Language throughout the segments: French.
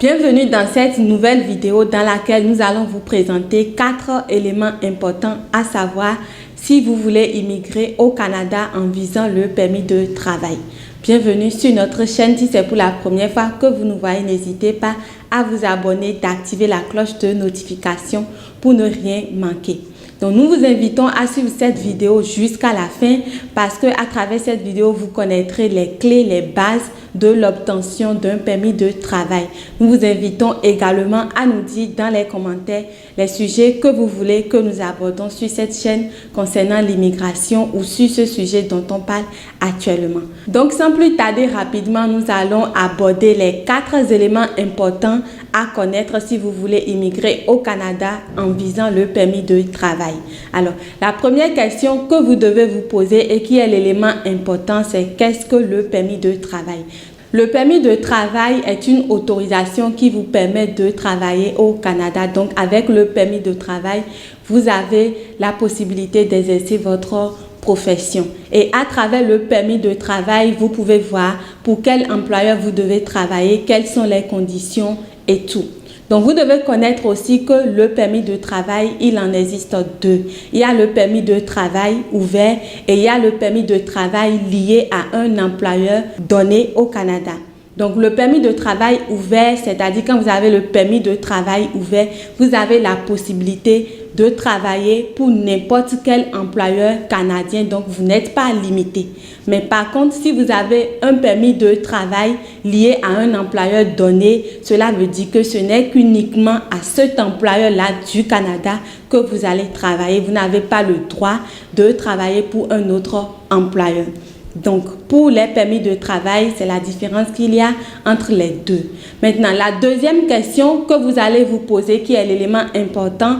Bienvenue dans cette nouvelle vidéo dans laquelle nous allons vous présenter 4 éléments importants à savoir si vous voulez immigrer au Canada en visant le permis de travail. Bienvenue sur notre chaîne. Si c'est pour la première fois que vous nous voyez, n'hésitez pas à vous abonner, d'activer la cloche de notification pour ne rien manquer. Donc, nous vous invitons à suivre cette vidéo jusqu'à la fin parce que à travers cette vidéo, vous connaîtrez les clés, les bases de l'obtention d'un permis de travail. Nous vous invitons également à nous dire dans les commentaires les sujets que vous voulez que nous abordons sur cette chaîne concernant l'immigration ou sur ce sujet dont on parle actuellement. Donc, sans plus tarder, rapidement, nous allons aborder les 4 éléments importants à connaître si vous voulez immigrer au Canada en visant le permis de travail. Alors, la première question que vous devez vous poser et qui est l'élément important, c'est qu'est-ce que le permis de travail? Le permis de travail est une autorisation qui vous permet de travailler au Canada. Donc, avec le permis de travail, vous avez la possibilité d'exercer votre profession. Et à travers le permis de travail, vous pouvez voir pour quel employeur vous devez travailler, quelles sont les conditions et tout. Donc, vous devez connaître aussi que le permis de travail, il en existe 2. Il y a le permis de travail ouvert et il y a le permis de travail lié à un employeur donné au Canada. Donc, le permis de travail ouvert, c'est-à-dire quand vous avez le permis de travail ouvert, vous avez la possibilité de travailler pour n'importe quel employeur canadien. Donc, vous n'êtes pas limité. Mais par contre, si vous avez un permis de travail lié à un employeur donné, cela veut dire que ce n'est qu'uniquement à cet employeur-là du Canada que vous allez travailler. Vous n'avez pas le droit de travailler pour un autre employeur. Donc, pour les permis de travail, c'est la différence qu'il y a entre les deux. Maintenant, la deuxième question que vous allez vous poser, qui est l'élément important,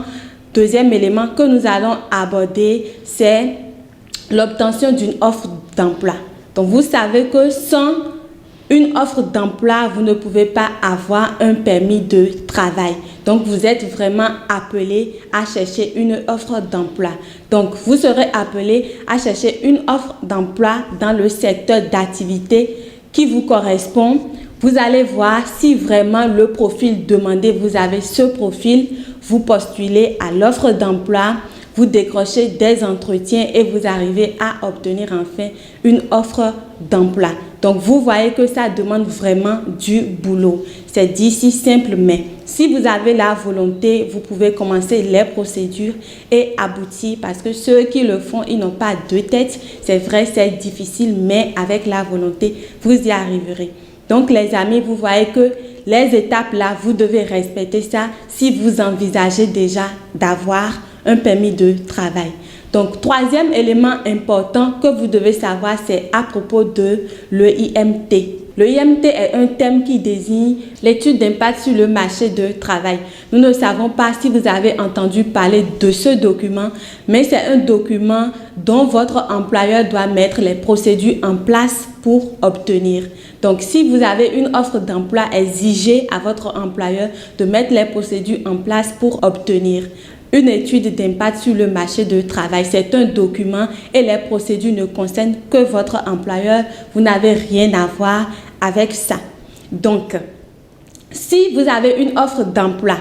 deuxième élément que nous allons aborder, c'est l'obtention d'une offre d'emploi. Donc, vous savez que sans une offre d'emploi, vous ne pouvez pas avoir un permis de travail. Donc, vous êtes vraiment appelé à chercher une offre d'emploi. Donc, vous serez appelé à chercher une offre d'emploi dans le secteur d'activité qui vous correspond. Vous allez voir si vraiment le profil demandé, vous avez ce profil, vous postulez à l'offre d'emploi, vous décrochez des entretiens et vous arrivez à obtenir enfin une offre d'emploi. Donc, vous voyez que ça demande vraiment du boulot. C'est dit si simple, mais si vous avez la volonté, vous pouvez commencer les procédures et aboutir parce que ceux qui le font, ils n'ont pas deux têtes. C'est vrai, c'est difficile, mais avec la volonté, vous y arriverez. Donc, les amis, vous voyez que les étapes là, vous devez respecter ça si vous envisagez déjà d'avoir un permis de travail. Donc, troisième élément important que vous devez savoir, c'est à propos de l'EIMT. L'EIMT est un thème qui désigne l'étude d'impact sur le marché de travail. Nous ne savons pas si vous avez entendu parler de ce document, mais c'est un document dont votre employeur doit mettre les procédures en place pour obtenir. Donc, si vous avez une offre d'emploi, exigez à votre employeur de mettre les procédures en place pour obtenir. Une étude d'impact sur le marché de travail, c'est un document et les procédures ne concernent que votre employeur. Vous n'avez rien à voir avec ça. Donc, si vous avez une offre d'emploi,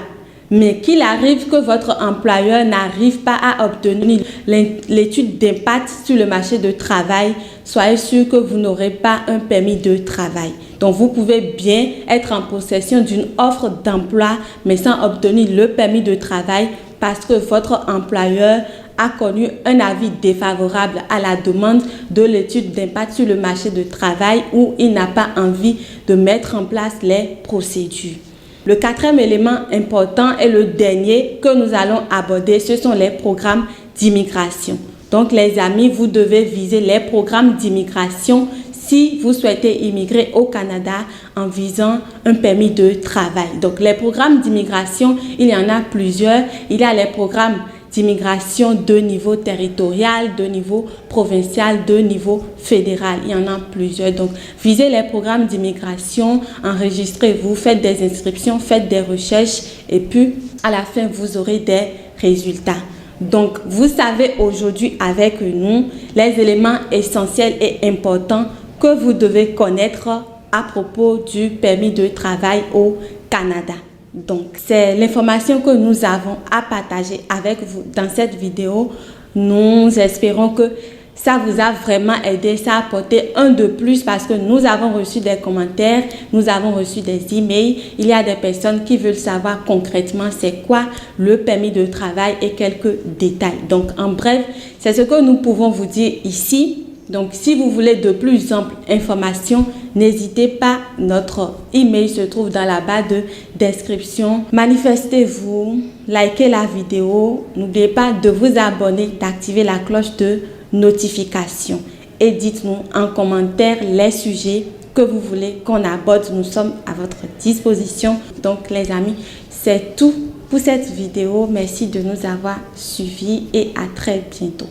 mais qu'il arrive que votre employeur n'arrive pas à obtenir l'étude d'impact sur le marché de travail, soyez sûr que vous n'aurez pas un permis de travail. Donc, vous pouvez bien être en possession d'une offre d'emploi, mais sans obtenir le permis de travail parce que votre employeur a connu un avis défavorable à la demande de l'étude d'impact sur le marché de travail ou il n'a pas envie de mettre en place les procédures. Le quatrième élément important et le dernier que nous allons aborder, ce sont les programmes d'immigration. Donc, les amis, vous devez viser les programmes d'immigration si vous souhaitez immigrer au Canada en visant un permis de travail. Donc, les programmes d'immigration, il y en a plusieurs. Il y a les programmes d'immigration de niveau territorial, de niveau provincial, de niveau fédéral. Il y en a plusieurs. Donc, visez les programmes d'immigration, enregistrez-vous, faites des inscriptions, faites des recherches et puis à la fin, vous aurez des résultats. Donc, vous savez aujourd'hui avec nous les éléments essentiels et importants que vous devez connaître à propos du permis de travail au Canada. Donc, c'est l'information que nous avons à partager avec vous dans cette vidéo. Nous espérons que ça vous a vraiment aidé, ça a apporté un de plus parce que nous avons reçu des commentaires, nous avons reçu des emails. Il y a des personnes qui veulent savoir concrètement c'est quoi le permis de travail et quelques détails. Donc, en bref, c'est ce que nous pouvons vous dire ici. Donc, si vous voulez de plus amples informations, n'hésitez pas. Notre email se trouve dans la barre de description. Manifestez-vous, likez la vidéo. N'oubliez pas de vous abonner, d'activer la cloche de notification. Et dites-nous en commentaire les sujets que vous voulez qu'on aborde. Nous sommes à votre disposition. Donc, les amis, c'est tout pour cette vidéo. Merci de nous avoir suivis et à très bientôt.